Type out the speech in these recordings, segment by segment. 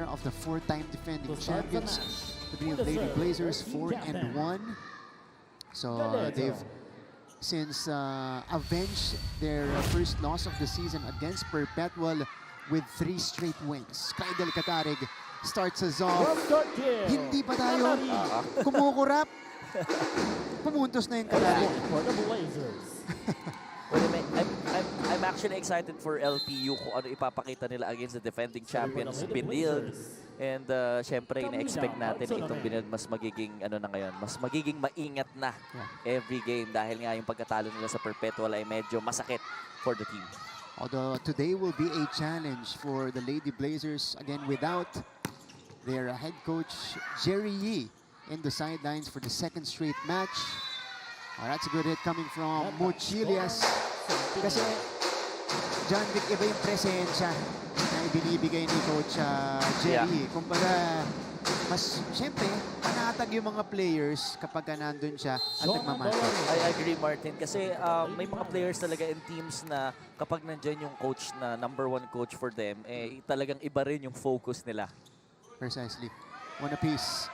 of the four-time defending champions, the Green Lady Blazers, 4-1. So they've since avenged their first loss of the season against Perpetual with 3 straight wins. Kydel Katarig starts us off. Hindi ba tayo kumukurap? Pumuntos na yung Katarig. Well, I'm actually excited for LPU kung ano ipapakita nila against the defending champions, Binild. And syempre, ina-expect natin na itong Binild mas magiging, ano na ngayon, mas magiging maingat na every game dahil nga yung pagkatalo nila sa Perpetual ay medyo masakit for the team. Although today will be a challenge for the Lady Blazers, again without their head coach Jerry Yee in the sidelines for the second straight match. Oh, that's a good hit coming from Mochilias. Kasi John Vic, iba yung presensya na ibinibigay ni Coach Jerry. Kumbaga, mas siyempre, panatag yung mga players kapag nandun siya at nagmamasa. I agree, Martin. Kasi may mga players talaga in teams na kapag nandyan yung coach na #1 coach for them, eh, talagang iba rin yung focus nila. Precisely. One apiece.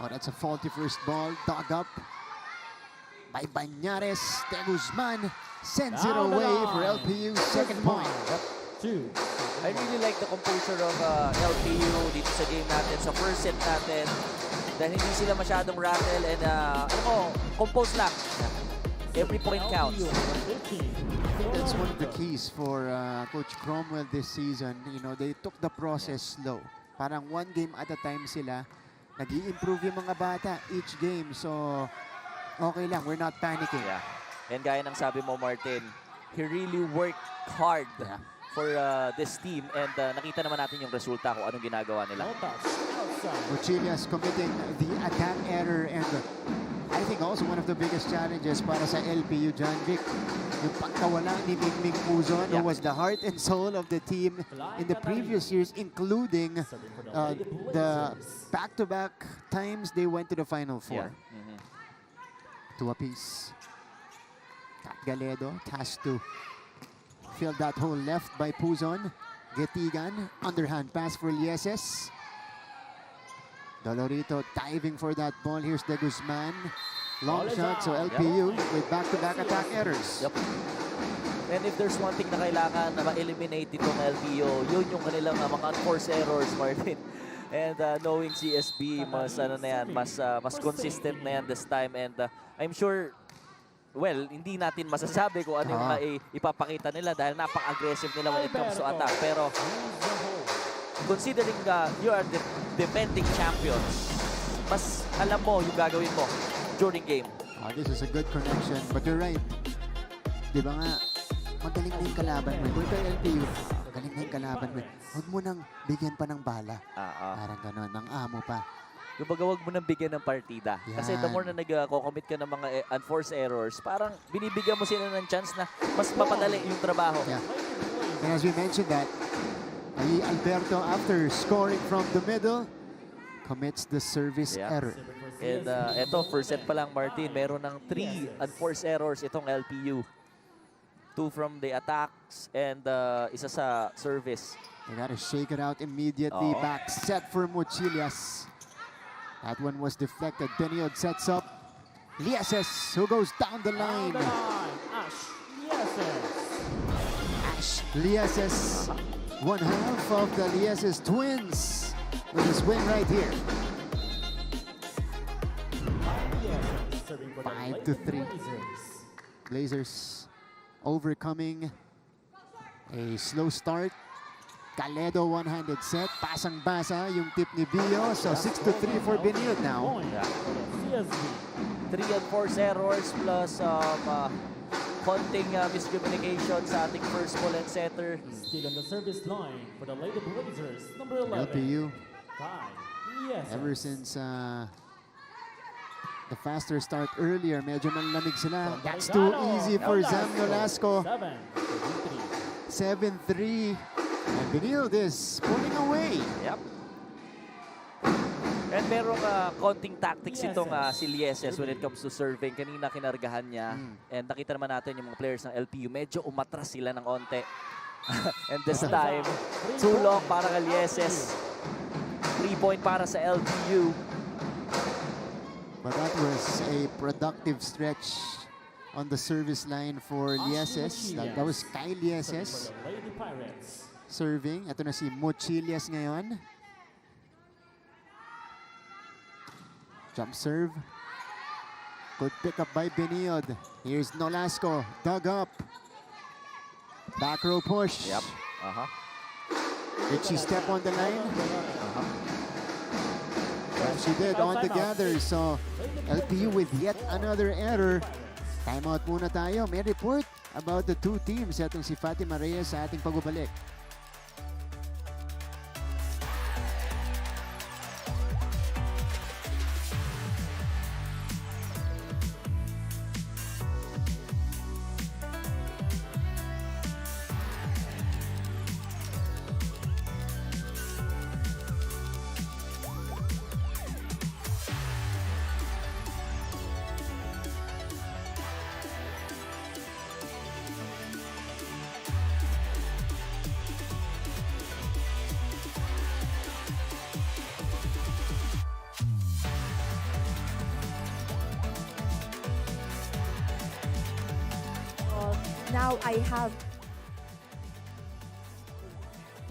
Oh, that's a faulty first ball. Dug up by Banyares. De Guzman sends it away for LPU's second point. I really like the composure of LPU dito sa game natin, sa first set natin. Dahil hindi sila masyadong rattle and compose lang. Every point counts. I think that's one of the keys for Coach Cromwell this season. You know, they took the process slow. Parang one game at a time sila. Nag-i-improve yung mga bata each game. So, okay lang. We're not panicking. Yeah. And gaya ng sabi mo, Martin, he really worked hard for this team. And nakita naman natin yung resulta kung anong ginagawa nila. Mochilias committing the attack error. And I think also one of the biggest challenges para sa LPU, John Vic, yung pagkawala ni Mingming Puzon, who was the heart and soul of the team in the previous years, including the back-to-back times they went to the Final Four. Two apiece. Kat Galedo tasked to fill that hole left by Puzon. Getigan, underhand pass for Lieses. Dolorito diving for that ball. Here's De Guzman. Long shot, so LPU with back-to-back attack errors. And if there's one thing na kailangan na ma-eliminate itong LPU, yun yung kanilang mga unforced errors, Martin. And knowing CSB, mas mas consistent na yan this time. And I'm sure, well, hindi natin masasabi kung ano yung ipapakita nila dahil napaka-aggressive nila when it comes to attack. Pero considering you are the defending champions, mas alam mo yung gagawin mo during game. This is a good connection, but you're right. Di ba nga, magaling na yung kalaban mo. Kung ito LPU, magaling na yung kalaban mo. Huwag mo nang bigyan pa ng bala. Parang gano'n, ng amo pa. Kumbaga, huwag mo nang bigyan ng partida. Kasi the more na nag-commit ka ng mga unforced errors, parang binibigyan mo sila ng chance na mas mapadali yung trabaho. And as we mentioned that, Alberto, after scoring from the middle, commits the service error. And eto, first set pa lang, Martin, meron ng 3 unforced errors itong LPU. 2 from the attacks and isa sa service. They gotta shake it out immediately. Back set for Mochilias. That one was deflected. Beniod sets up. Lieses, who goes down the line. Ash Lieses. One half of the Lieses twins with this win right here. 5-3. Blazers overcoming a slow start. Galedo one-handed set. Pasang-basa yung tip ni Bio. So 6-3 for Biniud now. 3 unforced errors plus konting miscommunication sa ating first ball and setter. Still on the service line for the Lady Blazers, number 11. LPU, ever since the faster start earlier, medyo malamig sila. That's too easy for Zam Nolasco. 7-3. And Biniud is pulling away. And merong konting tactics itong si Lieses when it comes to serving. Kanina kinargahan niya. And nakita naman natin yung mga players ng LPU, medyo umatras sila ng onte. And this time, too long para kay Lieses. point para sa LPU. But that was a productive stretch on the service line for Lieses. That was Kyle Lieses For the Lady Pirates. serving. Ito na si Mochilias ngayon. Jump serve. Good pick up by Beniod. Here's Nolasco. Dug up. Back row push. Yep. Did she step on the line? Well, she did on the gather. So LPU with yet another error. Timeout muna tayo. May report about the two teams. Itong si Fatima Reyes sa ating pagbabalik. Now I have...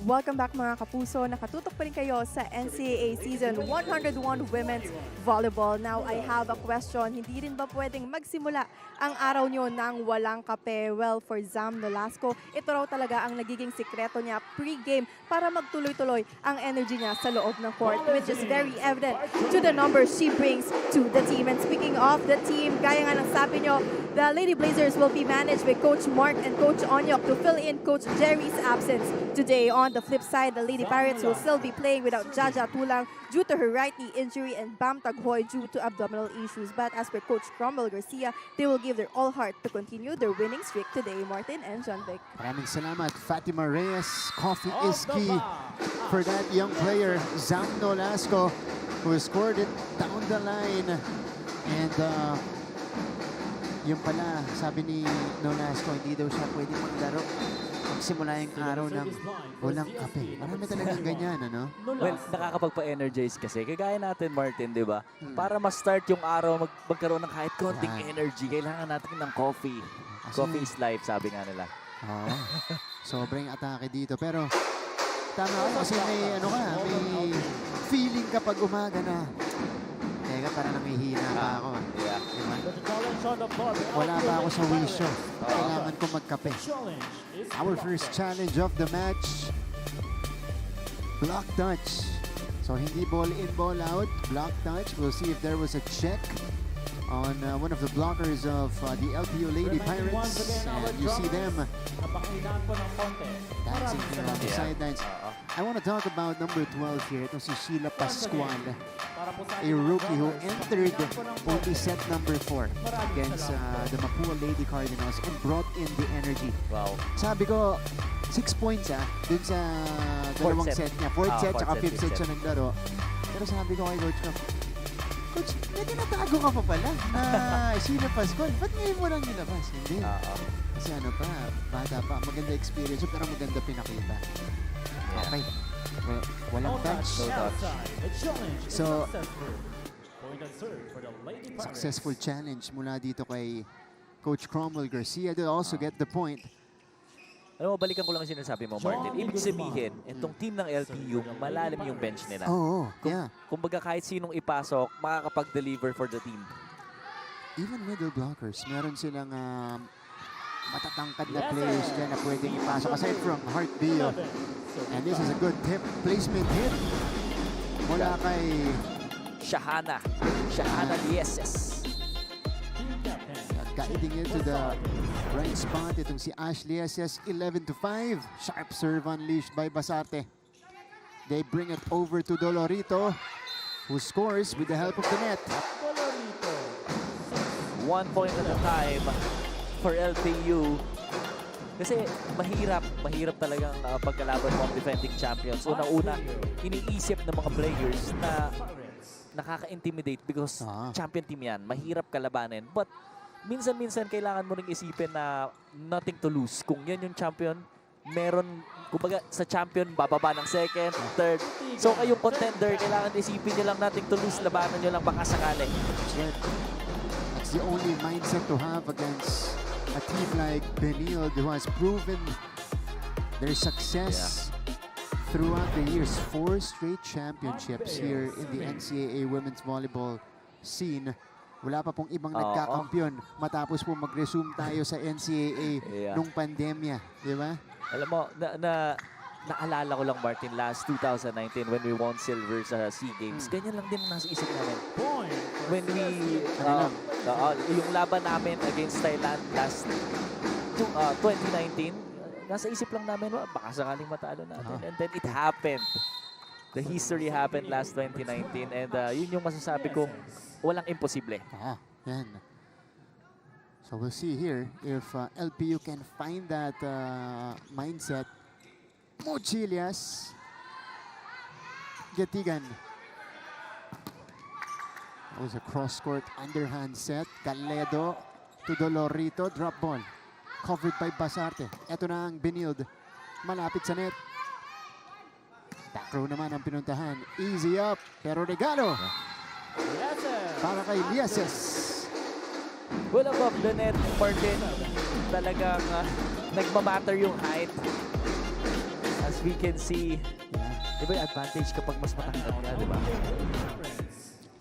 Welcome back mga kapuso. Nakatutok pa rin kayo sa NCAA Season 101 Women's Volleyball. Now I have a question. Hindi rin ba pwedeng magsimula ang araw nyo ng walang kape? Well, for Zam Nolasco, ito raw talaga ang nagiging sikreto niya pre-game para magtuloy-tuloy ang energy niya sa loob ng court, which is very evident to the numbers she brings to the team. And speaking of the team, gaya nga ng sabi nyo, the Lady Blazers will be managed by Coach Mark and Coach Onyok to fill in Coach Jerry's absence today. On the flip side, the Lady Pirates will still be playing without Jaja Tulang due to her right knee injury and Bam Taghoy due to abdominal issues. But as per Coach Cromwell Garcia, they will give their all heart to continue their winning streak today. Martin and John Vic. Maraming salamat, Fatima Reyes. Coffee is key for that young player, Zam Nolasco, who scored it down the line. And yung pala, sabi ni Nolasco, hindi daw siya pwede maglaro. Magsimula yung araw ng walang kape. Marami talagang ganyan, ano? Well, nakakapagpa-energize kasi. Kagaya natin, Martin, di ba? Para ma-start yung araw, magkaroon ng kahit konting energy, kailangan natin ng coffee. Coffee is life, sabi nga nila. Oo. Sobrang atake dito. Pero, tama ako kasi may, ano ka, may feeling kapag umaga na. Teka, parang namihina pa ako. Yeah. Diba? The challenge on the floor. Wala pa ako sa wisyo. Kailangan ko magkape. Challenge is Our first challenge of the match. Block touch. So hindi ball in, ball out. Block touch. We'll see if there was a check on one of the blockers of the LPU Lady Pirates. And you see them napakahinaan po ng konti. dancing here on the sidelines. I want to talk about number 12 here. Ito si Sheila Pascual, Para po sa a rookie who entered only set number 4 against the Mapua Lady Cardinals and brought in the energy. Wow. Sabi ko, 6 points dun sa dalawang set. set niya. Fourth set, Fourth tsaka set, fifth set fifth siya naglaro. Pero sabi ko kay Coach Crump, Coach, may tinatago ka pa pala na Sheila Pascual. Ba't ngayon mo lang nilabas? Hindi. Kasi ano pa, bata pa. Maganda experience pero maganda pinakita. Okay. Well, walang touch. outside. The challenge is So, successful. Point and serve for the Lady Pirates. Successful challenge mula dito kay Coach Cromwell Garcia. They'll also get the point. Alam mo, balikan ko lang ang sinasabi mo, Martin. Ibig sabihin, itong team ng LPU, malalim yung bench nila. Oo, yeah. Kumbaga kahit sinong ipasok, makakapag-deliver for the team. Even middle blockers, meron silang matatangkad na players dyan na pwedeng ipasok. Aside from Hart Bio. And this is a good tip, placement hit mula kay Shahana Lieses. Team captain. guiding it to the right spot. Itong si Ashley SS, 11-5. Sharp serve unleashed by Basarte. They bring it over to Dolorito, who scores with the help of the net. 1 point at a time for LPU. Kasi mahirap talagang pagkalaban mo ang defending champions. Unang-una, iniisip ng mga players na nakaka-intimidate because champion team yan. Mahirap kalabanin. But minsan-minsan kailangan mo ring isipin na nothing to lose. Kung yan yung champion, meron, kumbaga sa champion, bababa ng second, third. So kayong contender, kailangan isipin nyo lang natin to lose, labanan nyo lang baka sakali. That's right. That's the only mindset to have against a team like Benilde, who has proven their success throughout the years. 4 straight championships here in the NCAA women's volleyball scene. Wala pa pong ibang nagkakampiyon matapos po mag-resume tayo sa NCAA nung pandemya, di ba? Alam mo, naalala ko lang, Martin, last 2019 when we won silver sa SEA Games. Ganyan lang din ang nasa isip namin. When we, yung laban namin against Thailand last 2019, nasa isip lang namin, baka sakaling matalo natin. And then it happened. The history happened last 2019. And yun yung masasabi kong walang imposible. Yan. So we'll see here if LPU can find that mindset. Mochilias. Gatigan. That was a cross-court underhand set. Galedo to Dolorito. Drop ball. Covered by Basarte. Ito na ang Benilde. Malapit sa net. Back row naman ang pinuntahan. Easy up. Pero regalo. Para kay Lieses. Well, above the net, Martin, talagang nagmamatter yung height. As we can see, di ba yung advantage kapag mas matangkad ka, di ba?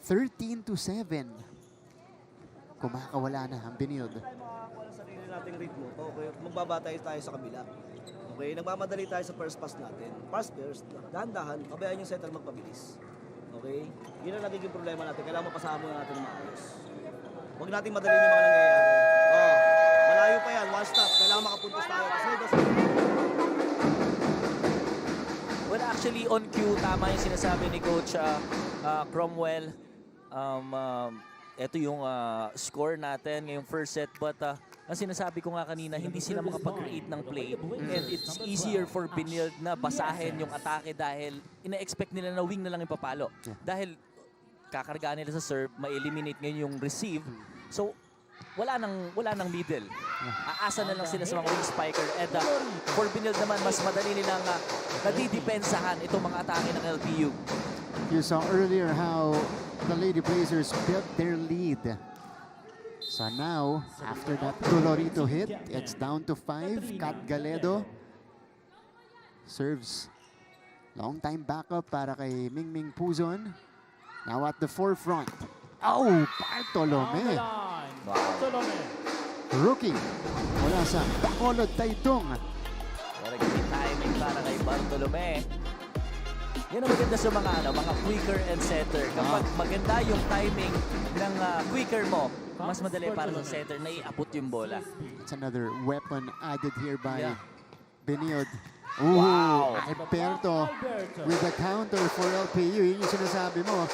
13-7. Kumakawala na ang Benilde. Makakuha ng sarili nating ritmo. Okay, magbabatay tayo sa kabila. Okay, nagmamadali tayo sa first pass natin. Pass first, dahan-dahan, pabayaan yung setter magpabilis. Okay? Yun ang nagiging problema natin. Kailangan mapasama natin ng maayos. Huwag natin madalin yung mga nangyayari. Malayo pa yan, one stop. Kailangan makapuntos tayo. Well, actually, on cue, tama yung sinasabi ni Coach Cromwell. Ito yung score natin ngayong first set. But ang sinasabi ko nga kanina, hindi sila makapag-create ng play. And it's easier for Benilde na basahin yung atake dahil ina-expect nila na wing na lang yung papalo. Dahil kakargaan nila sa serve, ma-eliminate ngayon yung receive. So, wala nang middle. Aasa na lang sila sa mga wing spiker. And for Benilde naman, mas madali nilang nadidepensahan itong mga atake ng LPU. You saw earlier how the Lady Blazers built their lead. So now, after that Dolorito hit, it's down to 5. Kat Galedo serves. Long time backup para kay Mingming Puzon. Now at the forefront. Oh, Bartolome. Rookie. Mula sa Bacolod, Taytong. Talagang may timing para kay Bartolome. Yan ang maganda sa mga quicker and setter. Kapag maganda yung timing ng quicker mo, mas madali para sa setter na iabot yung bola. It's another weapon added here by Benilde. Ooh, Wow. Alberto with the counter for LPU. Yun yung sinasabi mo.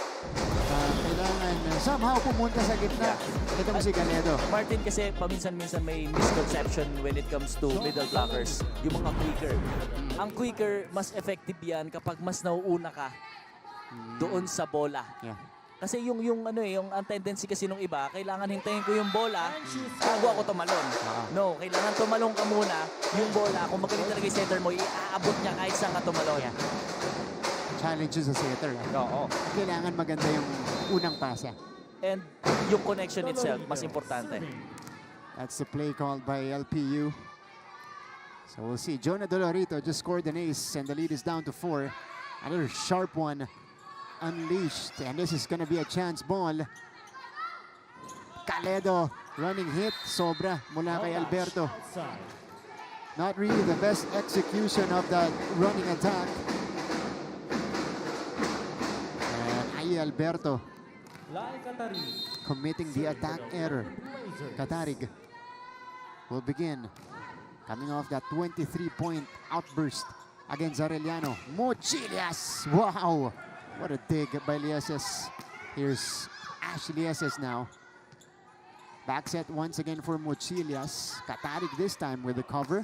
Kailangan somehow pumunta sa gitna. Ito mo si Galedo. Martin, kasi paminsan-minsan may misconception when it comes to middle blockers. Yung mga quicker. Ang quicker, mas effective yan kapag mas nauuna ka doon sa bola. Yeah. Kasi yung ang tendency kasi nung iba, kailangan hintayin ko yung bola bago ako tumalon. No, kailangan tumalon ka muna. Yung bola, kung magaling talaga yung setter mo, iaabot niya kahit saan ka tumalon. Challenges sa setter. Oo. Kailangan maganda yung unang pasa. And yung connection itself, mas importante. That's the play called by LPU. So we'll see. Jonah Dolorito just scored an ace and the lead is down to 4. Another sharp one unleashed, and this is going to be a chance ball. Galedo running hit, sobra mula kay Alberto. Not really the best execution of that running attack. And ay Alberto committing the attack error. Katarig will begin coming off that 23-point outburst against Arellano. Mochilias! Wow! What a dig by Lieses. Here's Ash Lieses now. Back set once again for Mochilias. Katarig this time with the cover.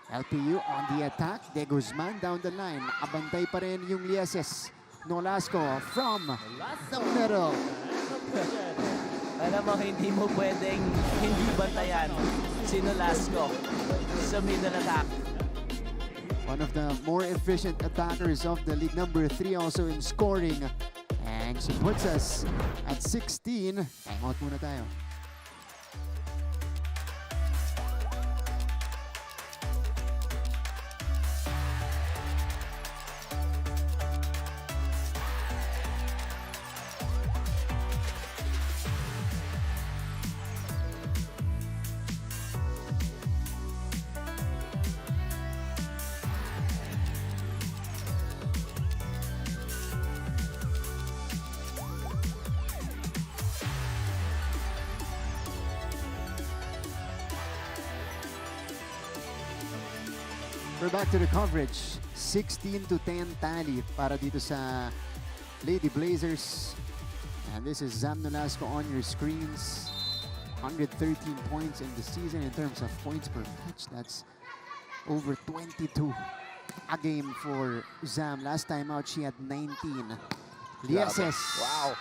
LPU on the attack. De Guzman down the line. Abantay pa rin yung Lieses. Nolasco from the middle. Alam mo, hindi mo pwedeng hindi bantayan si si Nolasco sa middle attack. One of the more efficient attackers of the league. Number 3 also in scoring. And she puts us at 16. Time out muna tayo. We're back to the coverage. 16 to 10 tally para dito sa Lady Blazers. And this is Zam Nolasco on your screens. 113 points in the season in terms of points per match. That's over 22 a game for Zam. Last time out, she had 19. Lieses Wow.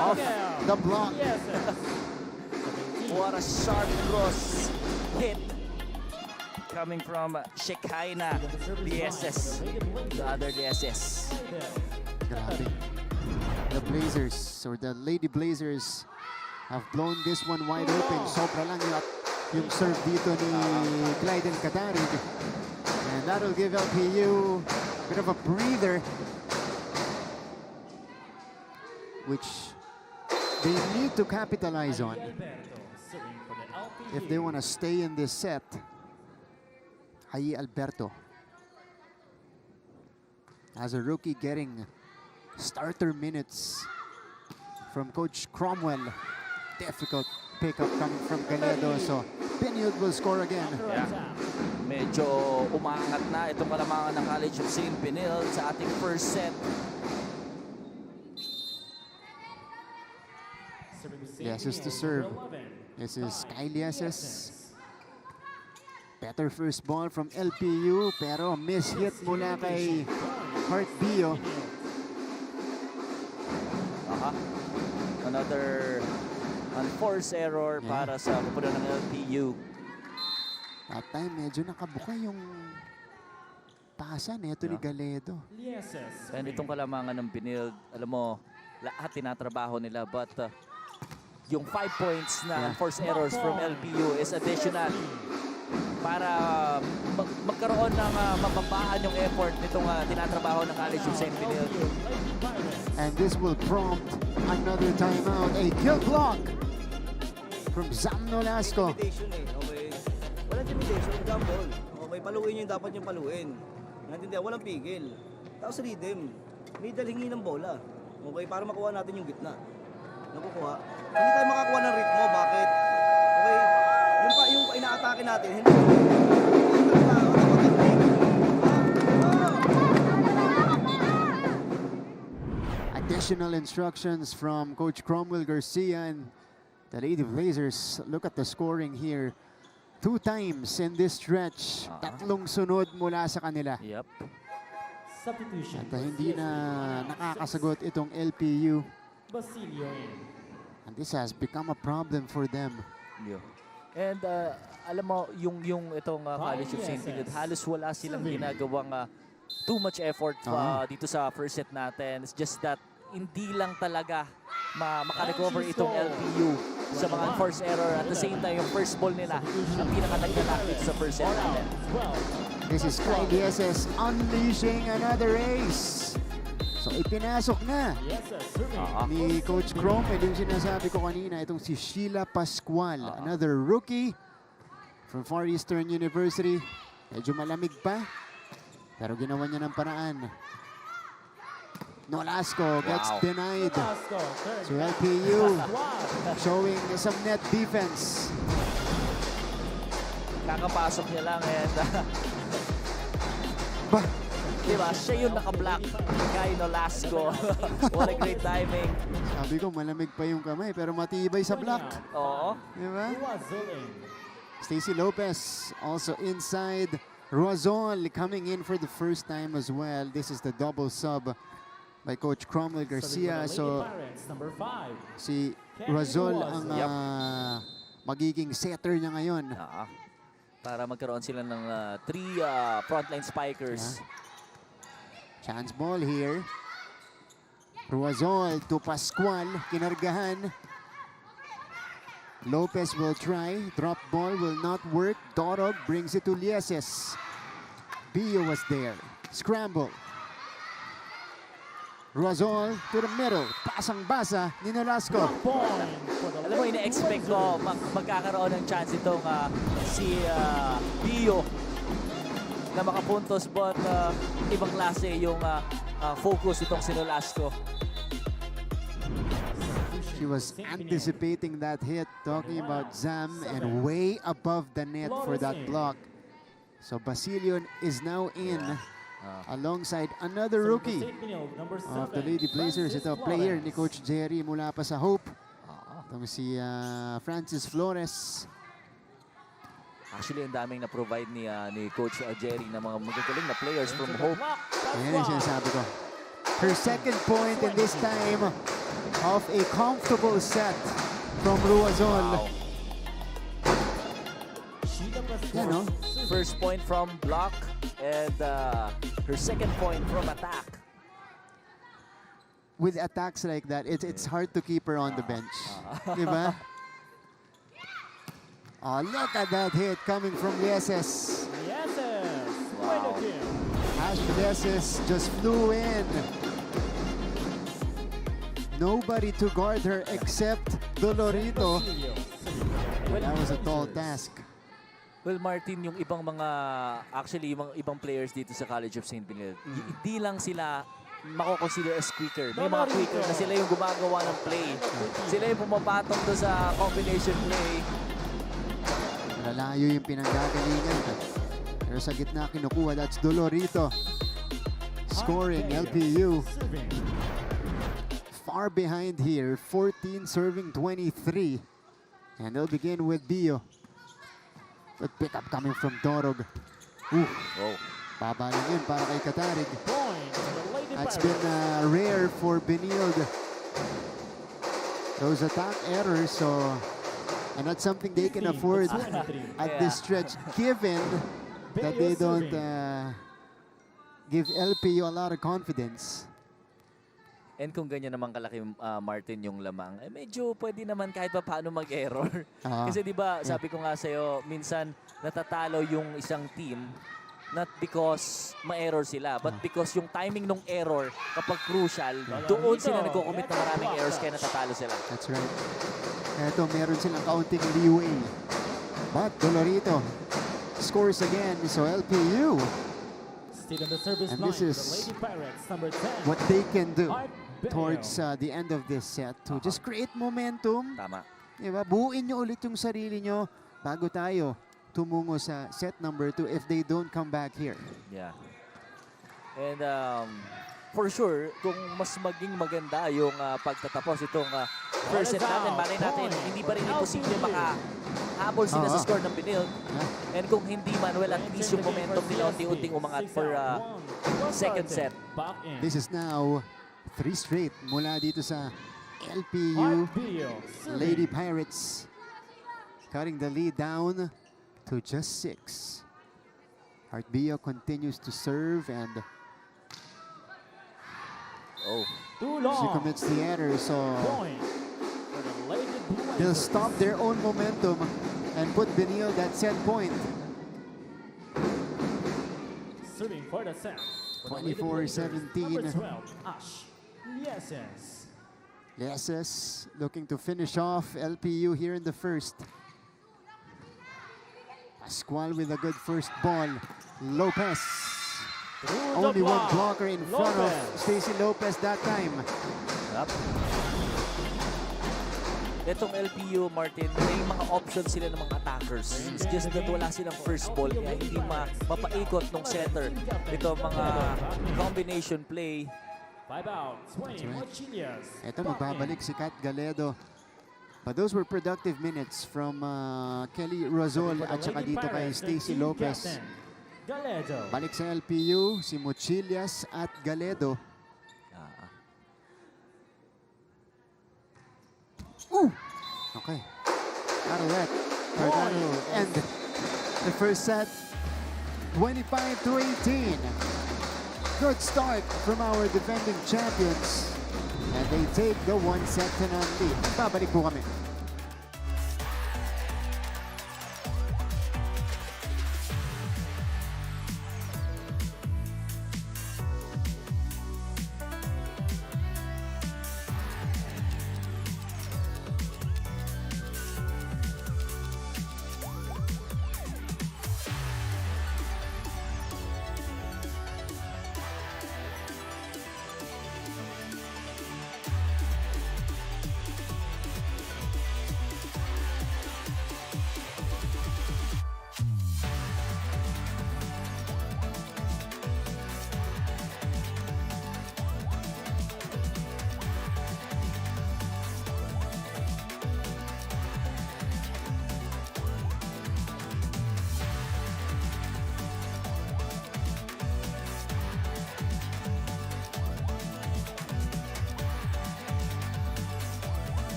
off the block. What a sharp cross hit coming from Shekinah Lieses, the other Lieses. Grabe. The Blazers, or the Lady Blazers, have blown this one wide open. Sobra lang yung serve dito ni Glyden Catarig. And that'll give LPU a bit of a breather, which they need to capitalize on if they want to stay in this set. Hayi Alberto, as a rookie, getting starter minutes from Coach Cromwell. Difficult pickup coming from Galedo, so Pinyud will score again. Yeah. Medyo umaangat na itong kalamangan ng College of St. Benil sa ating first set. Lieses to serve. This is Sky Lieses. Better first ball from LPU, pero miss hit mula kay Heart Bio. Another unforced error para sa pupunan ng LPU. That time, medyo nakabuka yung pasa nito ni Galedo. And itong kalamangan ng Benil, alam mo, lahat tinatrabaho nila, but yung 5 points na unforced errors from LPU is additional para magkaroon ng mababaan yung effort nitong tinatrabaho ng College of St. Benil. And this will prompt another timeout. A kill block from Zam Nolasco. Intimidation okay? Walang intimidation, gamble. Okay, paluin yung dapat yung paluin. Naintindihan, walang pigil. Tapos rhythm. Middle hingi ng bola. Okay, para makuha natin yung gitna. Nakukuha. Hindi tayo makakuha ng ritmo. Bakit? Okay, yung ina-atake natin, hindi. Additional instructions from Coach Cromwell Garcia and the Lady Blazers. Look at the scoring here. 2 times in this stretch. Tatlong sunod mula sa kanila. Yep. Substitution. At hindi na nakakasagot itong LPU. Basilio in. And this has become a problem for them. Yeah. And alam mo, yung itong College of St. Benil, halos wala silang ginagawang too much effort dito sa first set natin. It's just that hindi lang talaga makarecover itong LPU sa mga unforced error. At the same time, yung first ball nila ang pinakatagdanak dito sa first set natin. This is Sky Lieses unleashing another ace. So ipinasok na ni Coach Cromwell yung sinasabi ko kanina, itong si Sheila Pascual, another rookie from Far Eastern University. Medyo malamig pa, pero ginawa niya ng paraan. Nolasco gets denied. So LPU showing some net defense. Kakapasok niya lang and diba, siya yung naka-block kay Nolasco. What a great timing. Sabi ko malamig pa yung kamay pero matibay sa block. Oo. Diba? Stacy Lopez also inside. Rozol coming in for the first time as well. This is the double sub by Coach Cromwell Garcia. So si Rozol ang magiging setter niya ngayon. para magkaroon sila ng 3 frontline spikers. Chance ball here. Ruazol to Pascual. Kinargahan. Lopez will try. Drop ball will not work. Dorog brings it to Lieses. Bio was there. Scramble. Ruazol to the middle. Pasang-basa ni Nolasco. Point for the Alam mo, Lady ina-expect ko Blazers. magkakaroon ng chance itong si Bio na makapuntos, but ibang klase yung focus itong si Nolasco. She was anticipating that hit, talking about Zam, and way above the net for that block. So Basilion is now in alongside another rookie of the Lady Blazers. Ito, player ni Coach Jerry mula pa sa Hope. Itong si Francis Flores. Actually, ang daming na-provide ni Coach Jerry na mga magagaling na players from Hope. Ayan yung sinasabi ko. Her second point in this time of a comfortable set from Ruazol. Wow. Yan, no? First point from block and her second point from attack. With attacks like that, it's hard to keep her on the bench. Diba? Oh, look at that hit coming from Lieses. Yeses. Wow. Ash Lieses just flew in. Nobody to guard her except Dolorito. That was a tall task. Well, Martin, yung ibang mga, actually, yung ibang players dito sa College of St. Benilde, hindi lang sila mako-consider as quicker. May mga quicker na sila yung gumagawa ng play. Sila yung pumapatong doon sa combination play. Malalayo yung pinanggagalingan. Pero sa gitna kinukuha, that's Dolorito. Scoring LPU. Far behind here, 14 serving 23. And they'll begin with Bio. Good pick up coming from Dorog. Oh. Baba lang yun para kay Katarig. Point for the Lady That's Pirates. been rare for Benilde. Those attack errors, so and that's something they can 15 to afford 23. at this stretch, given that they don't give LPU a lot of confidence. And kung ganyan naman kalaki, Martin, yung lamang, medyo pwede naman kahit pa paano mag-error. Kasi di ba, sabi ko nga sa'yo, minsan natatalo yung isang team not because ma-error sila, but because yung timing ng error, kapag crucial, doon sila nagko-commit ng maraming errors kaya natatalo sila. That's right. Eto, meron silang kaunting leeway. But Dolorito scores again, so LPU, Still on the service and line this for is the Lady Pirates, number 10. what they can do Art Beo. towards the end of this set to just create momentum. Tama. Diba? Buuin nyo ulit yung sarili nyo bago tayo tumungo sa set number 2 if they don't come back here. Yeah. And for sure, kung mas maging maganda yung pagtatapos itong first set natin, malay natin, hindi pa rin imposible makahabol sila sa score ng Benilde. And kung hindi man, well, at least yung momentum nila unti-unting umangat for second set. Back in. This is now 3 straight mula dito sa Art LPU Beo serving. Lady Pirates, cutting the lead down to just 6. Art Bio continues to serve and Too she long. commits the error, so Point for the Lady Blazers. they'll stop their own momentum and put Benilde at set point. Serving for the set. For the Lady 24-17. Blazers, number 12, Ash Yeses. Lieses looking to finish off LPU here in the first. Pascual with a good first ball. Lopez. Through the Only one block. blocker in front of Lopez. Stacy Lopez that time. Yup. Itong LPU, Martin, may mga options sila ng mga attackers. It's just that wala silang first ball, kaya hindi mapaikot ng center. Ito mga combination play. 5 out. 20. right. Mochilias. Ito, Back magbabalik in. si Kat Galedo. But those were productive minutes from Kelly Razol For the at saka Lady dito kay Pirates, their Stacy team Lopez. captain, Galedo. Balik sa LPU, si Mochilias at Galedo. Okay. That'll let Cardano end the first set, 25-18. Good start from our defending champions. And they take the 1-set-to-none lead. Babalik po kami.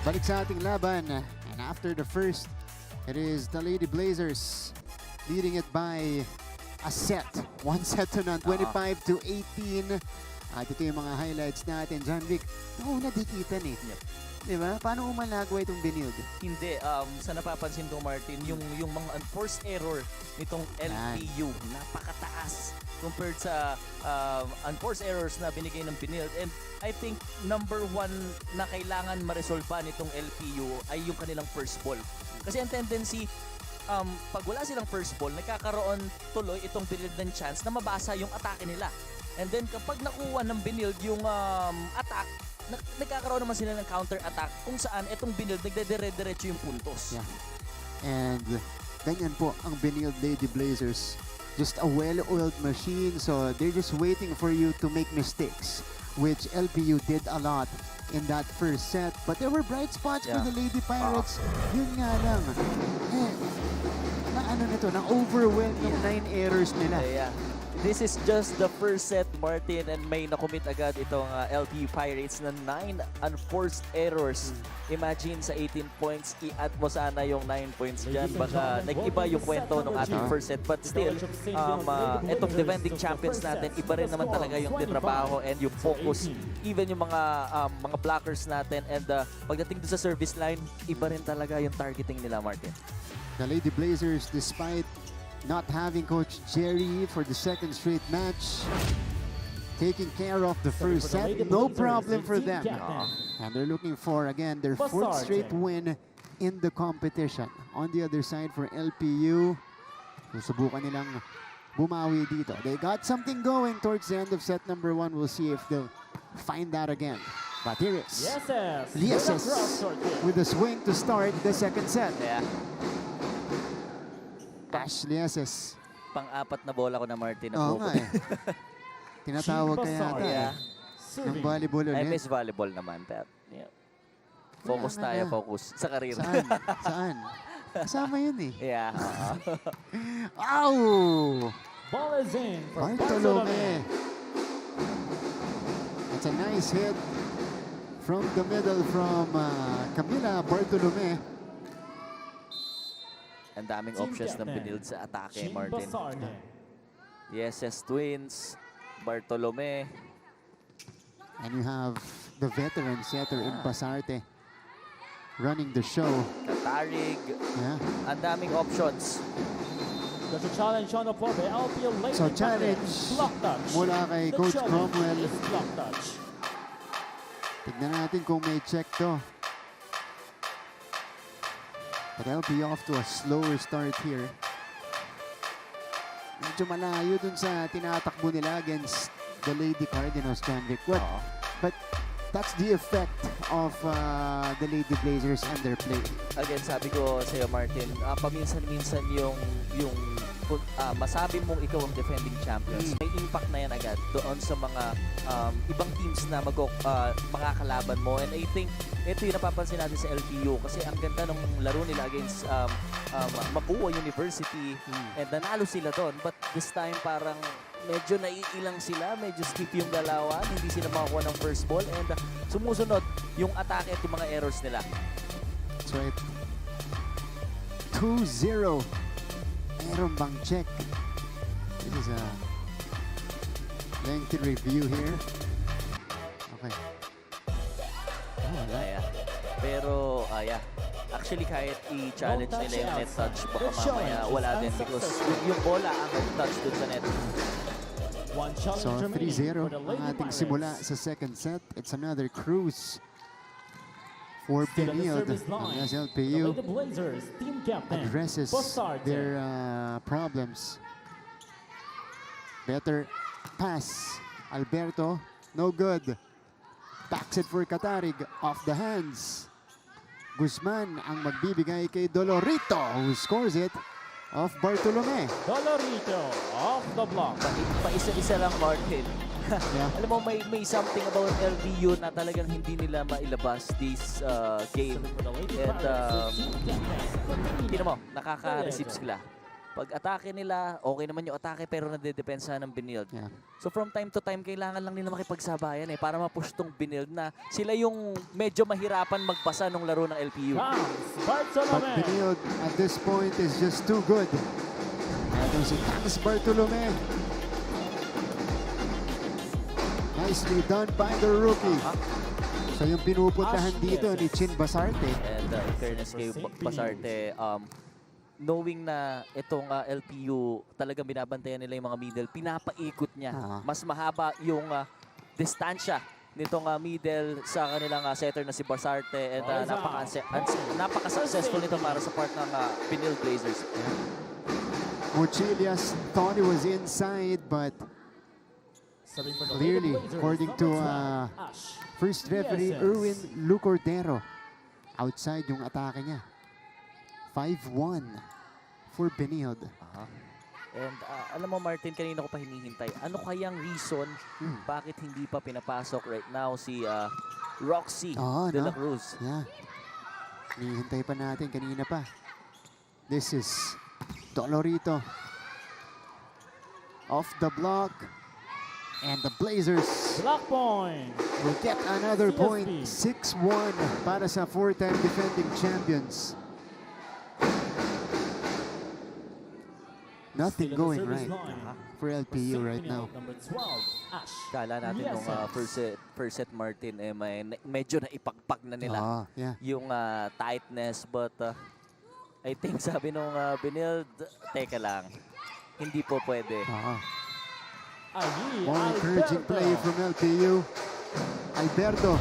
Balik sa ating laban. And after the first, it is the Lady Blazers leading it by a set. 1-set-to-none, 25-18. At ito yung mga highlights natin. John Vic, nauna dikitan eh. Yep. Diba? Paano umalagwa itong binild? Hindi, sa napapansin ko Martin, yung mga unforced error nitong LPU, napakataas compared sa unforced errors na binigay ng Binild. And I think number one na kailangan ma-resolve nitong LPU ay yung kanilang first ball. Kasi ang tendency, pag wala silang first ball, nagkakaroon tuloy itong Binild ng chance na mabasa yung atake nila. And then kapag nakuha ng Binild yung attack, nagkakaroon naman sila ng counter-attack kung saan itong Binild nagdedire-diretso yung puntos. Yeah. And ganyan po ang Binild Lady Blazers. Just a well-oiled machine, so they're just waiting for you to make mistakes, which LPU did a lot in that first set. But there were bright spots for the Lady Pirates. Yun nga lang. Na-overwhelm yung 9 errors nila. Yeah. This is just the first set, Martin, and may nakomit agad itong LPU Pirates na 9 unforced errors. Imagine sa 18 points, i-add mo sana yung 9 points dyan. Baka nag-iba yung kwento ng ating first set. But still, itong defending champions natin, iba rin naman talaga yung tinrabaho and yung focus. Even yung mga blockers natin. And pagdating doon sa service line, iba rin talaga yung targeting nila, Martin. The Lady Blazers, despite not having Coach Jerry for the second straight match, taking care of the first set, no problem for them. And they're looking for, again, their fourth straight win in the competition. On the other side for LPU, susubukan nilang bumawi dito. They got something going towards the end of set number 1. We'll see if they'll find that again. But here is Lieses with a swing to start the second set. Yeah. Ash Lieses. Pang-apat na bola ko na, Martin. Oo nga eh. Tinatawag ka yata Yeah. ng volleyball I ulit. miss volleyball naman. Pero, yeah. Focus Kaya tayo, nga. focus. Sa karir. Saan? Saan? Kasama yun eh. Yeah. Ow! Ball is in for Bartolome. It's a nice hit from the middle from Camila Bartolome. Ang daming options ng Binild sa atake, Martin. Yes, Twins, Bartolome. And you have the veteran setter in Pasarte running the show. Katarig. Yeah. Ang daming options. There's a challenge on the floor by LPU Lady So Pirates. challenge Block touch. mula kay The Coach challenge Cromwell. is block touch. Tignan natin kung may check to. But LPU off to a slower start here. Medyo malayo dun sa tinatakbo nila against the Lady Cardinals, John Vic. But that's the effect of the Lady Blazers and their play. Again, sabi ko sa'yo, Martin, paminsan-minsan yung masabi mong ikaw ang defending champions, may impact na yan agad doon sa mga ibang teams na makakalaban mo. And I think ito yung napapansin natin sa LPU kasi ang ganda ng laro nila against Mapua University and nanalo sila doon. But this time parang medyo naiilang sila, medyo skip yung galawan, hindi sila makakuha ng first ball, and sumusunod yung atake at yung mga errors nila. That's right. 2-0. Meron bang check? This is a lengthy review here. Okay. Oh, that, Yeah. Pero, yeah. Actually, kahit i-challenge nila yung net touch, baka mamaya wala din because yung bola ang touch dun sa net. One challenge so remaining 3-0 for the ang Lady ating Pirates. simula sa second set. It's another cruise for Still on the Benilde. service line. Ang The SLPU Lady Blazers team captain addresses Bossard. their problems. Better pass. Alberto, no good. Backs it for Katarig, off the hands. Guzman ang magbibigay kay Dolorito, who scores it off Bartolome. Dolorito off the block. Pa-isa-isa lang, Martin. Yeah. Alam mo, may something about LBU na talagang hindi nila mailabas this game. For the Lady And Pirates, team captain. tingnan mo, nakaka-receive sila. Pag atake nila, okay naman yung atake pero nade-depensa ng Benilde. Yeah. So from time to time, kailangan lang nila makipagsabayan para ma-push tong Benilde na sila yung medyo mahirapan magbasa ng laro ng LPU. Comes But Bartolome. Benilde at this point is just too good. Ito si Camis Bartolome. Nicely done by the rookie. So yung pinupuntahan dito ni Chin Basarte. And in fairness kay Basarte, knowing na itong LPU talagang binabantayan nila yung mga middle, pinapaikot niya. Mas mahaba yung distansya nitong middle sa kanilang setter na si Basarte, and napaka-successful nito para sa part ng Benilde Blazers. Mochilias thought he was inside, but Serving for the clearly, Lady Blazers, according to number 12, Ash. first referee Yes. Erwin Lucordero, outside yung atake niya. 5-1 for Benilde. And alam mo, Martin, kanina ko pa hinihintay. Ano kayang reason bakit hindi pa pinapasok right now si Roxy De La Cruz? Yeah. Hinihintay pa natin kanina pa. This is Dolorito. Off the block. And the Blazers Block point. will get another CSB. point. 6-1 para sa four-time defending champions. Nothing Still on the going service right line. for LPU right now. Number 12, Ash. Kala natin Yes, nung yes. first set, Martin, medyo naipagpag na nila Yeah. yung tightness. But I think sabi nung Benilde, teka lang, hindi po pwede. Ahí, More encouraging Alberto. play from LPU. Alberto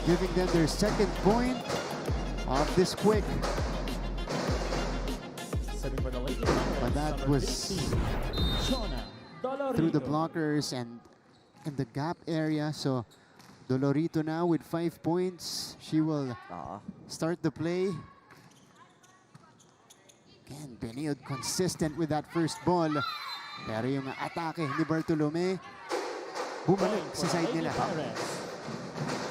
giving them their second point of this quick. Serving for the Lady Pirates, But that number was 15, Shona Dolorito. through the blockers and in the gap area. So Dolorito now with 5 points. She will start the play. Again, Benilde consistent with that first ball. Pero yung atake ni Bartolome, bumalik Point sa for the side Lady nila. Pirates.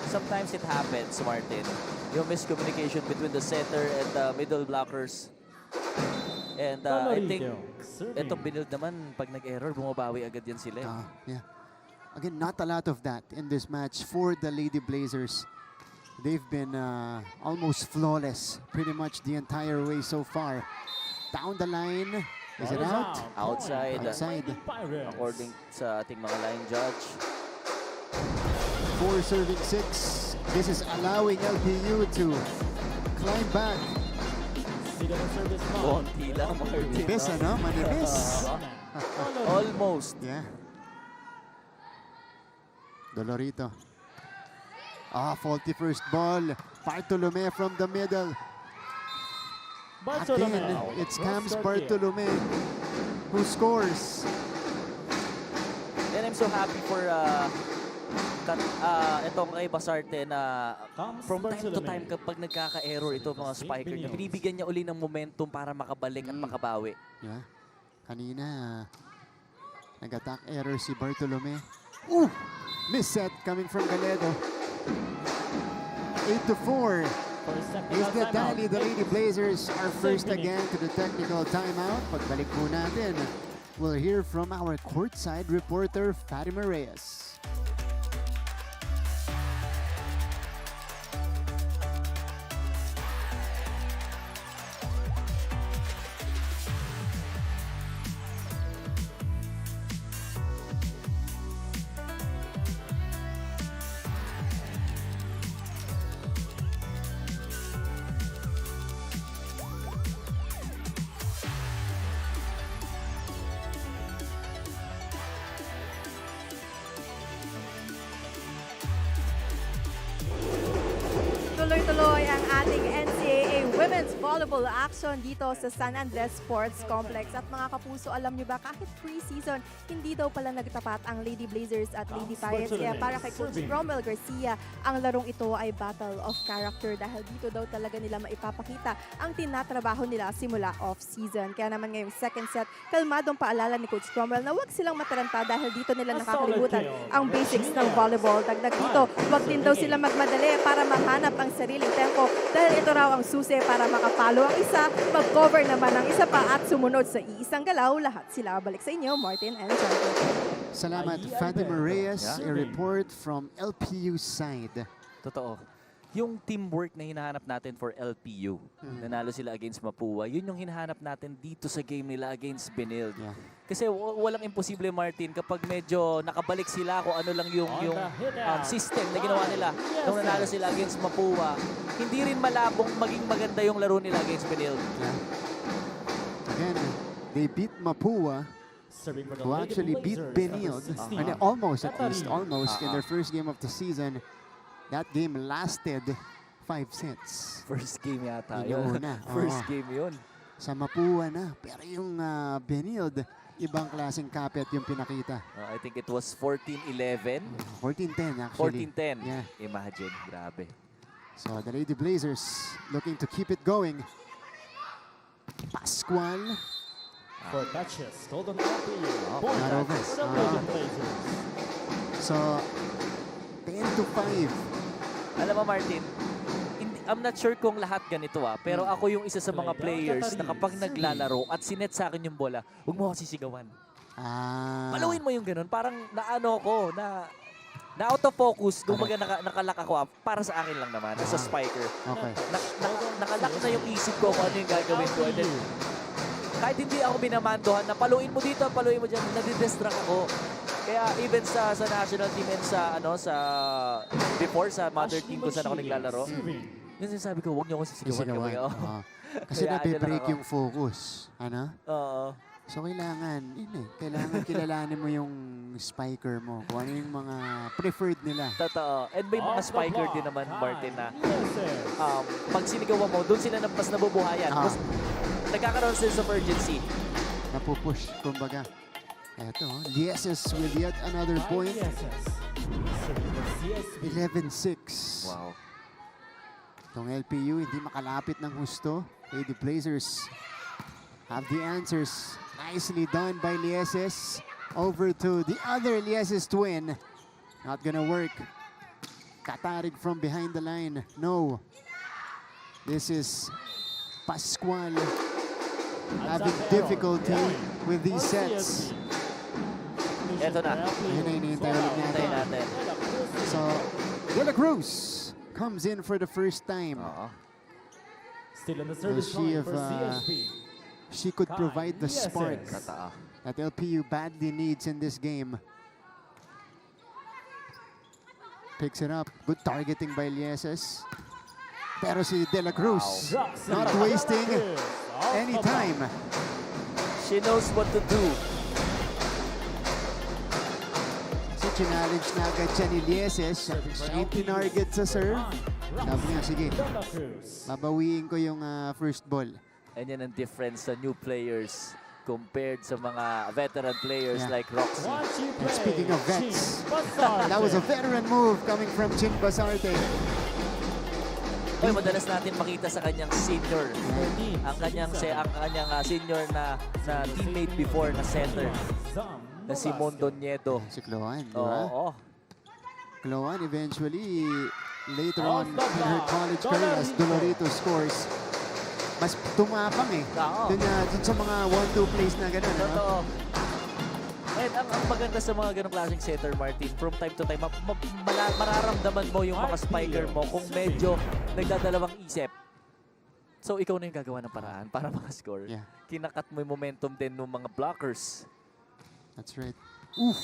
Sometimes it happens, Martin. Yung miscommunication between the center and the middle blockers. And I think Dolorito, serving. itong Benilde naman, pag nag-error, bumabawi agad yan sila. Yeah. Again, not a lot of that in this match for the Lady Blazers. They've been almost flawless pretty much the entire way so far. Down the line. Is it Ball out? Outside. Outside. Lady Pirates. According sa ating mga line judge. 4 serving 6. This is allowing LPU to climb back. Still on the service line. Konti lang, Martin. Manibis, ano? Manibis. Dolorito. Almost. Yeah. Dolorito. Faulty first ball. Bartolome from the middle. Bartolome. Again, it's Cams Roster Bartolome who scores. And I'm so happy for itong kay Basarte na Comes from time to Bartolome. time kapag nagkaka-error ito mga spiker niya, binibigyan niya uli ng momentum para makabalik at makabawi. Yeah. Kanina, nag-attack error si Bartolome. Miss set coming from Galedo. 8-4. For his technical Is the timeout. Danny, the Lady Blazers are first Second again to the technical timeout. Pagbalik po natin, we'll hear from our courtside reporter, Fatima Reyes. Tuloy-tuloy ang ating NCAA Women's Volleyball action dito sa San Andres Sports Complex. At mga kapuso, alam nyo ba, kahit pre-season, hindi daw pala nagtapat ang Lady Blazers at Lady Pirates. Kaya para kay Coach Romel Garcia, ang larong ito ay battle of character dahil dito daw talaga nila maipapakita ang tinatrabaho nila simula off-season. Kaya naman ngayong second set, kalmadong paalala ni Coach Romel na huwag silang mataranta dahil dito nila nakakalimutan ang basics ng volleyball. Dagdag dito, huwag din daw sila magmadali para mahanap ang sariling tempo dahil ito raw ang susi para makapalo ang isa, mag-cover naman ang isa pa at sumunod sa iisang galaw. Lahat sila. Balik sa inyo, Martin and Jonathan. Salamat, Fatima Reyes. A report from LPU side. Totoo. Yung teamwork na hinahanap natin for LPU, nanalo sila against Mapua, yun yung hinahanap natin dito sa game nila against Benilde. Yeah. Kasi walang imposible, Martin, kapag medyo nakabalik sila kung ano lang yung system na ginawa nila nung nanalo sila against Mapua, hindi rin malabong maging maganda yung laro nila against Benilde. Yeah. Again, they beat Mapua, Serving for the who Lady actually beat Blazers, Benilde, number 16. almost at least, almost in Uh-uh. their first game of the season. That game lasted 5 sets. First game yata Yun yun. na, First oo. game yun. Sa Mapua na. Pero yung Benilde, ibang klaseng kapit yung pinakita. I think it was 14-11. 14-10 actually. 14-10. Yeah. Imagine, grabe. So the Lady Blazers looking to keep it going. Pascual. For Duchess, Golden LP. Point Not over. for the Lady Blazers. So 10-5. Alam mo, Martin, I'm not sure kung lahat ganito pero ako yung isa sa mga players na kapag naglalaro at sinet sa akin yung bola, huwag mo ako sisigawan. Paluin mo yung ganun. Parang naano ko, na out of focus, kumbaga nakalak ako para sa akin lang naman, as a spiker. Okay. Nakalak na yung isip ko kung ano yung gagawin ko. And then, kahit hindi ako binamandohan na paluin mo dito, paluin mo dyan, nadidistract ako. Kaya even sa national team and sa before sa mother team kung saan ako naglalaro, yun sinasabi ko, huwag niyo ako sisigawan. Kasi Kaya nabe-break andyan ako. yung focus. Ano? Oo. So kailangan kilalanin mo yung spiker mo. Kung ano yung mga preferred nila. Totoo. And may mga Off the spiker block, din naman, Kai Martin, na Blazers. pag sinigawan mo, doon sila mas nabubuhayan. Mas nagkakaroon sense of urgency. Napupush, kumbaga. Eto, Lieses with yet another point. ISS. Serving for CSB. 11-6. Wow. Itong LPU hindi makalapit ng husto. Lady Blazers have the answers. Nicely done by Lieses. Over to the other Lieses twin. Not gonna work. Katarig from behind the line. No. This is Pascual having difficulty with these sets. Eto na. Yun na hinihintay ulit Hintayin natin. natin. So, De La Cruz comes in for the first time. Oo. Still on the service she line have, for CSB. She could provide the Yes, spark yes. Totoo. that LPU badly needs in this game. Picks it up. Good targeting by Lieses. Pero si De La Cruz Drops not it. wasting Off any the block. time. She knows what to do. So challenge na agad siya ni Lieses. Siya yung tinarget sa serve. Sabi niya, sige, De La Cruz. babawiin ko yung first ball. And yan ang difference sa new players compared sa mga veteran players Yeah. like Roxy. Watch you play. speaking of vets, Chin Basarte. That was a veteran move coming from Chin Basarte. Oy, madalas natin makita sa kanyang senior. Ang kanyang senior na teammate before na center na si Mondoñedo. Si Cloan, di Oo. ba? Cloan eventually, later Off on the in her block, college career as Dolorito scores, mas tumapang eh. Oo. Dun sa mga 1-2 plays na gano'n. Ano? Totoo. And ang maganda sa mga ganong klaseng setter, Martin, from time to time, mararamdaman mo yung mga spiker mo kung medyo nagdadalawang isip. So, ikaw na yung gagawa ng paraan para makascore. Yeah. Kinakat mo yung momentum din ng mga blockers. That's right. Oof!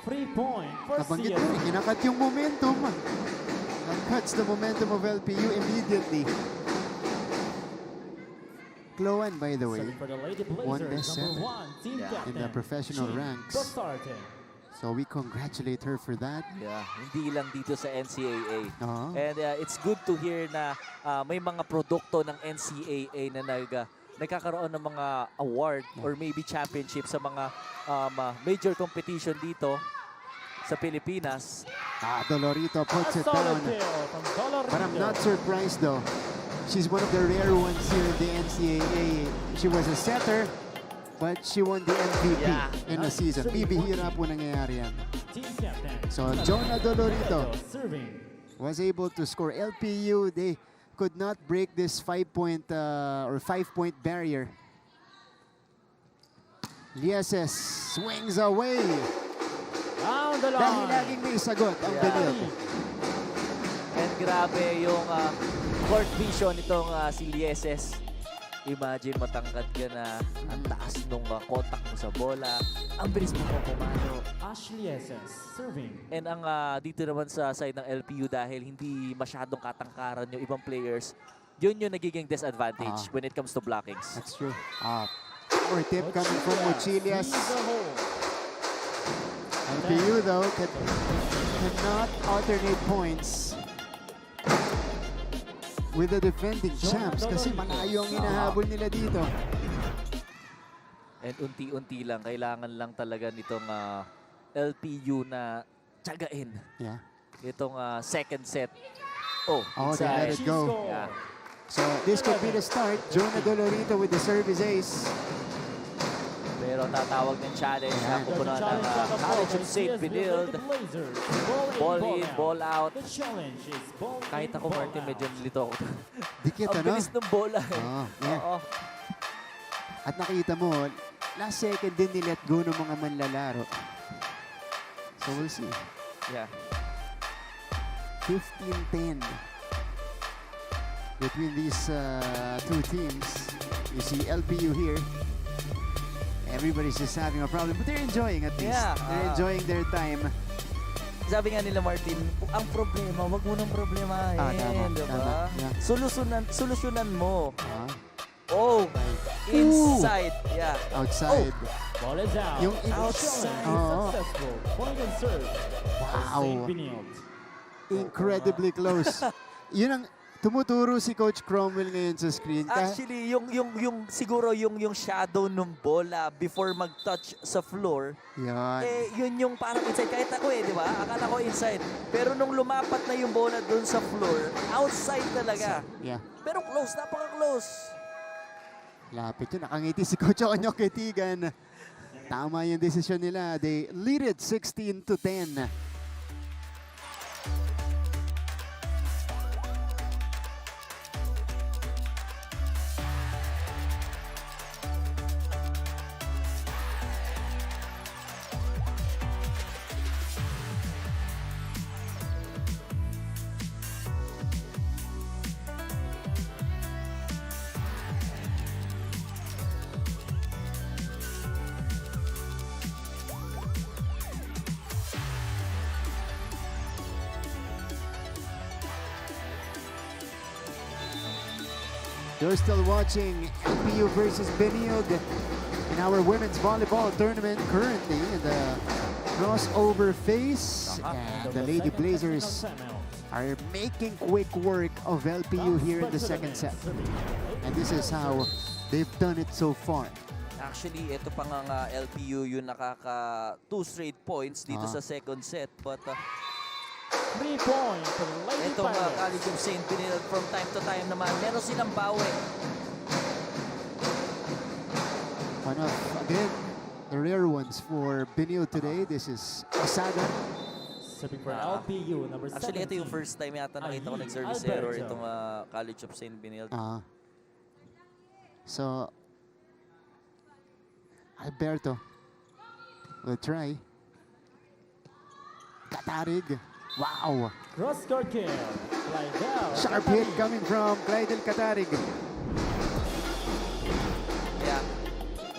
3 point for Nabanggit CSB. mo, kinakat yung momentum. Cuts the momentum of LPU immediately. Chloan, by the way, Serving for the Lady won Blazers, this set number 1, team Yeah. captain. in the professional Jean ranks. Bastarte. So we congratulate her for that. Yeah, hindi lang dito sa NCAA. Uh-huh. And it's good to hear na may mga produkto ng NCAA na nagkakaroon ng mga award or maybe championship sa mga major competition dito sa Pilipinas. Dolorito puts A it down. solid kill from Dolorito. But I'm not surprised though. She's one of the rare ones here in the NCAA. She was a setter, but she won the MVP Yeah. in a season. Bibihira po nangyayari yan. Team captain. So, Jonah Dolorito Serving. was able to score. LPU, they could not break this 5-point or 5-point barrier. Lieses swings away. Down the Dahil line. laging may sagot ang Yeah. Benil. And grabe yung court vision itong si Lieses. Imagine matangkad ka na, ang taas nung kontak mo sa bola, ang bilis mo pumalo. Ashley SS serving. And ang dito naman sa side ng LPU dahil hindi masyadong katangkaran yung ibang players, yun yung nagiging disadvantage when it comes to blockings. That's true. Power tip coming from Mochilias. Sees the hole. LPU though cannot alternate points with the defending champs kasi malayo ang hinahabol nila dito. And unti-unti lang, kailangan lang talaga nitong LPU na tiyagain Yeah. itong second set. Oh, they let it She go. scored. Yeah. So this could be the start. Jonah Dolorito with the service ace. Pero tatawag ng challenge na Yeah. kupunan ng College of St. Benilde. Ball in, ball out. The challenge is ball Kahit in, ako, ball Martin, out. medyo nilito ako. Dikit Ang ano? bilis ng bola eh. Yeah. Oo. At nakita mo, last second din ni let go ng mga manlalaro. So we'll see. Yeah. 15-10 between these two teams. You see LPU here. Everybody's just having a problem, but they're enjoying at least. Yeah, They're enjoying their time. Sabi nga nila, Martin, ang problema, wag mo nang problemahin. Tama, Diba? tama. Yeah. Solusyonan mo. Ah, Oh, inside. Yeah. outside. Ball is out. Yung Challenge is Oo. successful. Point and serve. Wow. St. Benilde. Incredibly close. Yun ang tumuturo si Coach Cromwell ngayon sa screen. Actually, yung siguro yung shadow ng bola before mag-touch sa floor, Yan. yun yung parang inside. Kahit ako di ba? Akala ko inside. Pero nung lumapat na yung bola doon sa floor, outside talaga. Yeah. Pero close, napaka-close. Lapit yun. Nakangiti si Coach Onyok Ketigan. Tama yung desisyon nila. They lead it 16-10. You're still watching LPU versus Benilde in our women's volleyball tournament currently in the crossover phase. And the Lady Blazers are making quick work of LPU here in the second set. And this is how they've done it so far. Actually, ito pa nga LPU yung nakaka 2 straight points dito sa second set. But 3 points for the Lady itong Pirates. College of St. Benilde from time to time naman, meron silang bawi. One of, again, the rare ones for Benilde today. This is Asada. Serving for LPU, number 17. Actually, ito yung first time yata nakita ko nag-service Alberto. error itong College of St. Benilde. So, Alberto. will try. Katarig. Wow. Cross-court kill. Lydell. Sharp hit coming from Clydel Katarig. Kaya,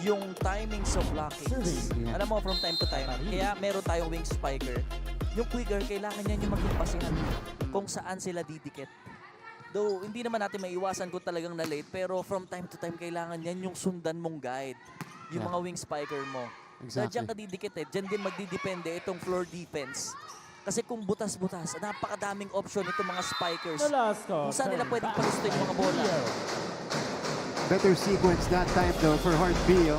yung timings of blockings, Serving. Yeah. alam mo, from time to time, kaya meron tayong wing spiker. Yung quicker, kailangan niyan yung maging basihan kung saan sila didikit. Though, hindi naman natin maiwasan kung talagang na-late, pero from time to time, kailangan yan yung sundan mong guide. Yung Yeah. mga wing spiker mo. Exactly. Dahil dyan ka didikit eh, dyan din magdidepende itong floor defense. Kasi kung butas-butas, napakadaming option itong mga spikers. Nolasco. Kung saan nila turn pwedeng back. palisto yung mga bola. Bio. Better sequence that time though for Hart Bio.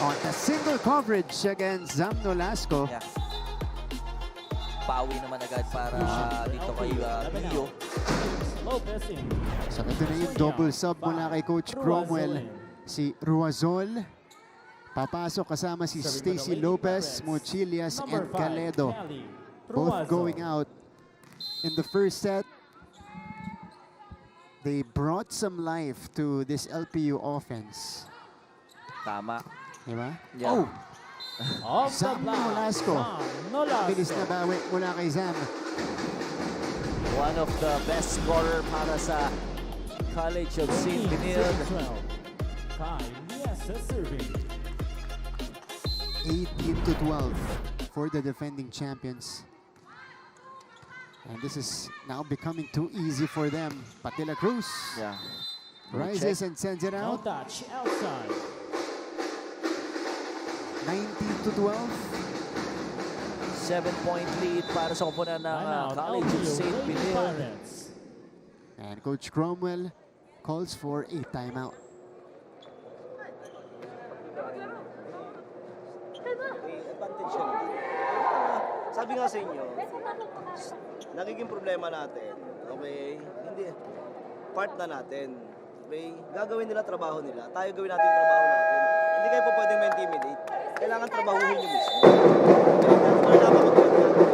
On the single coverage against Zam Nolasco. Yeah. Pawi naman agad para dito kay Bio. Lopez in. So ito na yung double sub mula kay Coach Cromwell. Si Ruazol. Papasok kasama si Stacy Lopez, Mochilias, and Caledo. Both going out in the first set. They brought some life to this LPU offense. Tama. Diba? Yeah. Oh! Off the Zam block. Nolasco. Nolasco. Bilis na bawi mula kay Zam. One of the best scorer para sa College of St. Benilde. 12. Kai Liesa serving. 18-12 for the defending champions. And this is now becoming too easy for them. Patila Cruz Yeah. rises and sends it No out. touch outside. 19-12. 7-point lead para sa kupunan ng Timeout. College of LPU St. Lady Benilde. Pirates. And Coach Cromwell calls for a timeout. May advantage yan. Sabi nga sa inyo, nagiging problema natin, okay, hindi, part na natin, okay, gagawin nila trabaho nila, tayo gawin natin yung trabaho natin. Hindi kayo po pwedeng ma-intimidate, kailangan trabahuhin nyo mismo. Kaya dapat mag-intimidate.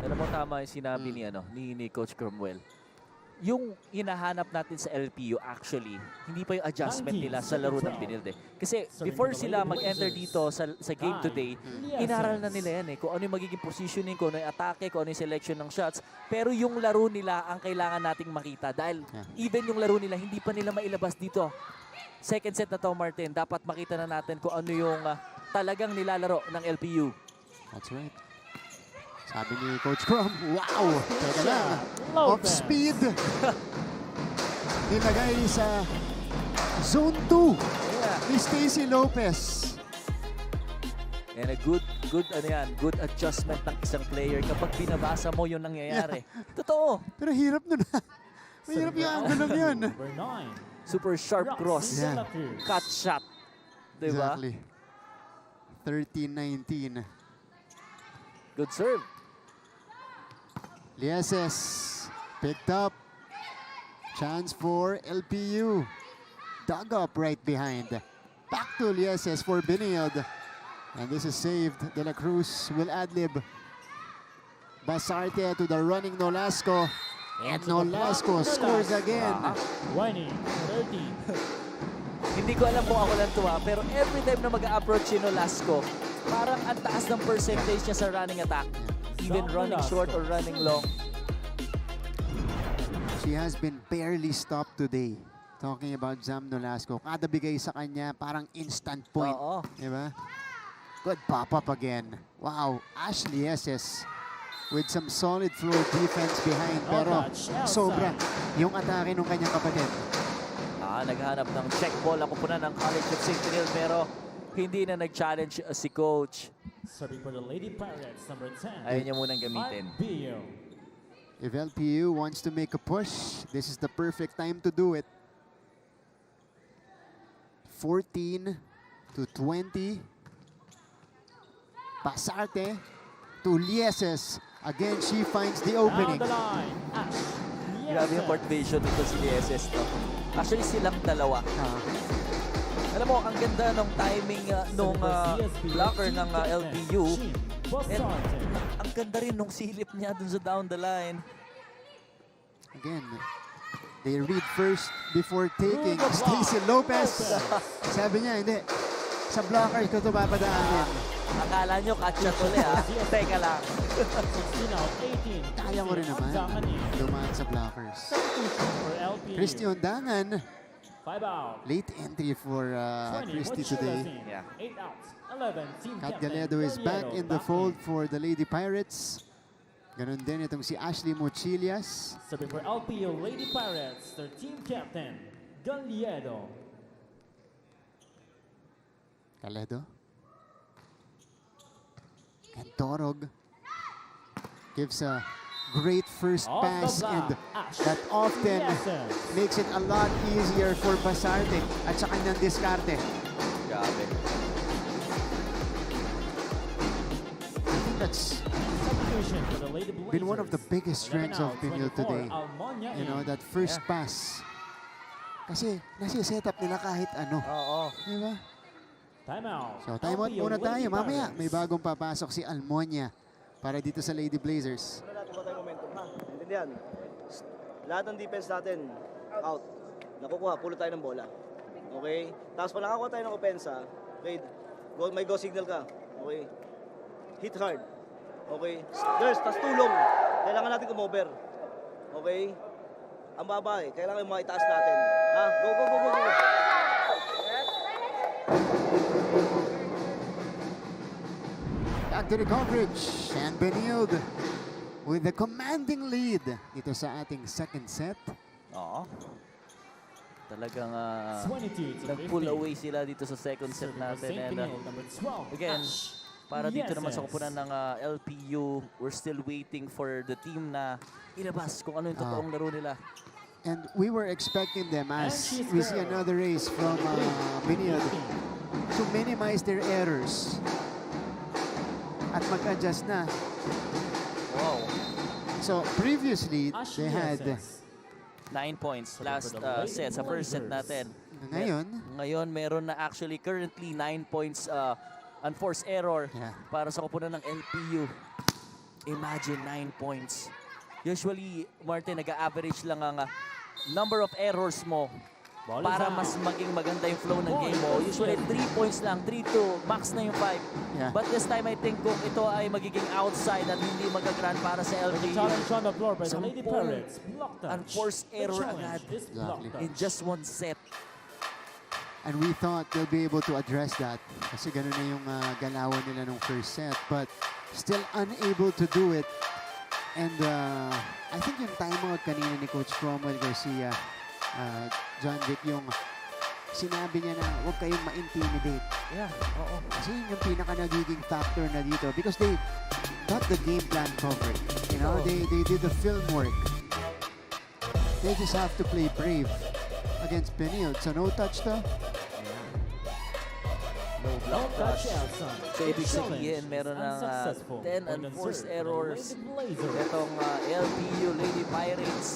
Alam mo, tama yung sinabi ni Coach Cromwell. Yung hinahanap natin sa LPU actually, hindi pa yung adjustment nila sa laro ng Benilde. Kasi before sila mag-enter dito sa game today, inaral na nila yan eh. Kung ano yung magiging positioning, kung ano yung atake, kung ano yung selection ng shots. Pero yung laro nila ang kailangan nating makita. Dahil even yung laro nila, hindi pa nila mailabas dito. Second set na to, Martin. Dapat makita na natin kung ano yung talagang nilalaro ng LPU. That's right. Sabi ni Coach Crom, wow! Teka lang. Off Lopez. speed. Nilagay sa zone 2 Yeah. ni Stacy Lopez. And a good adjustment ng isang player kapag binabasa mo yung nangyayari. Totoo. Pero hirap nun. Mahirap yung angulo yun. Number 9. Super sharp cross. Yeah. Cut shot. Diba? Exactly. 13-19. Good serve. Lieses picked up. Chance for LPU. Dug up right behind. Back to Lieses for Benilde. And this is saved. De La Cruz will ad-lib. Basarte to the running Nolasco. And Nolasco scores again. 20. 30. Hindi ko alam kung ako lang tuwa, pero every time na mag-approach si Nolasco, parang ang taas ng percentage niya sa running attack. Even running short or running long. She has been barely stopped today. Talking about Zam Nolasco. Kada bigay sa kanya, parang instant point. Oo. Diba? Good pop-up again. Wow. Ashley Lieses with some solid floor defense behind. Pero sobra yung atake ng kanyang kapatid. Naghanap ng check ball ang kupunan ng College of St. Benilde, pero hindi na nag-challenge si Coach. Serving for the Lady Pirates, number 10. Ayaw niya munang gamitin. Bio. If LPU wants to make a push, this is the perfect time to do it. 14-20. Basarte to Lieses. Again, she finds the opening. Down the line. Ash. Grabe yung court vision nito si Lieses. No? Actually, silang dalawa. Alam mo, ang ganda ng timing nung blocker ng LPU. And ang ganda rin nung silip niya dun sa down the line. Again, They read first before taking. Stacy Lopez. Sabi niya, hindi. Sa blockers ko ito papadaanin. Akala nyo catch-up ulit ha? Teka lang. 16 out, 18. Kaya mo rin naman. Dumaan sa blockers. Substitution for LPU. Christy Undangan. 5 out. Late entry for 20, Christy Mochila today. team. Yeah. 8 out. 11, team Kat captain. Galedo is back Galedo in the back fold for the Lady Pirates. Ganun din itong si Ashley Mochilias. Serving for LPU Lady Pirates, their team captain, Galedo. Galedo. And Torog gives a great first Off the pass, block, and Ash. that often Yes. makes it a lot easier for Basarte at sa kanyang diskarte. Grabe. I think that's Substitution for the Lady Blazers. been one of the biggest 11 strengths of out, Pinil 24, today. Almonia You know, in. that first pass. Kasi nasi-set up nila kahit ano. Oo. Di ba? Timeout. So, time out LPU muna Lady tayo. Mamaya, Pirates. may bagong papasok si Almonia para dito sa Lady Blazers. Wala natin ba tayo momentum, ha? Intindihan? Lahat ng defense natin, out. Nakukuha, pulot tayo ng bola. Okay? Tapos pag nakakuha tayo ng opensa, okay, may go signal ka. Okay? Hit hard. Okay? Girls, tas tulong. Kailangan natin kumover. Okay? Ang baba eh. Kailangan yung mga itaas natin. Ha? Go, go, go, go, go. Back to the coverage, and Benilde with the commanding lead dito sa ating second set. Oo. Talagang 22 to nag-pull 15. away sila dito sa second set Serving for natin. St. And Pinil, number 12, again, Ash. para dito naman sa Yeses. kupunan ng LPU, we're still waiting for the team na ilabas kung ano yung totoong laro nila. And we were expecting them And as she's we see there. another race from Benilde 15. to minimize their errors at mag-adjust na. Wow. So previously, Ash they had, Yeses. 9 points last For the Lady set, sa first set Blazers. natin. ngayon, Ngayon, meron na actually currently 9 points unforced error Yeah. para sa kupunan ng LPU. Imagine 9 points. Usually, Martin, nag-average lang ang number of errors mo Ball is para out. mas maging maganda yung flow ng Point game mo. for Usually, St. 3 points lang, 3 to max na yung 5. Yeah. But this time, I think kung ito ay magiging outside at hindi mag-grant para sa The LPU, challenge on the floor by the Sampung Lady Pirates. Block touch. unforced The error challenge agad is block Exactly. touch. in just one set. and we thought they'll be able to address that kasi ganun na yung galawan nila nung first set, but still unable to do it. And I think yung timeout kanina ni Coach Cromwell Garcia, John Vic, yung sinabi niya na huwag kayong ma-intimidate. Yeah, oo. Kasi yun yung pinaka nagiging factor na dito because they got the game plan covered. You know, Oo. they did the film work. They just have to play brave against Benilde. So no touch to. No No block touch touch. outside. So, ibig The challenge sabihin, is meron ng unsuccessful. 10 Point unforced serve for the errors. Lady Blazers. Itong LPU Lady Pirates.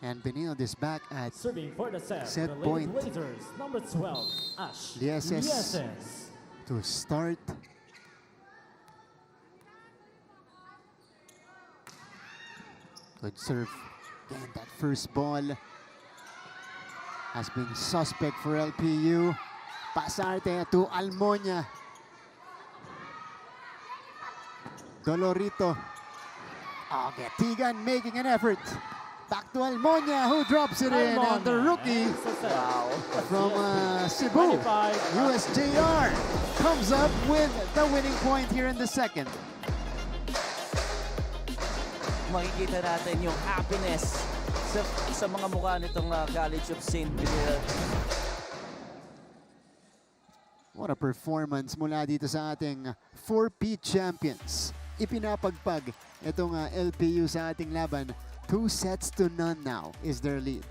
And Benilde is back at Serving for the set, Set the point. Lady Blazers, number 12, Ash. Lieses. Lieses. to start. Good serve. And that first ball has been suspect for LPU. Pasarte to Almonia. Dolorito. Oh, Getigan making an effort. Back to Almonia, who drops it in. And the rookie And success. Wow. from Cebu, 25. USJR, comes up with the winning point here in the second. Makikita natin yung happiness sa mga mukha nitong College of St. Benilde. What a performance mula dito sa ating 4P champions. Ipinapagpag itong LPU sa ating laban. 2-0 now is their lead.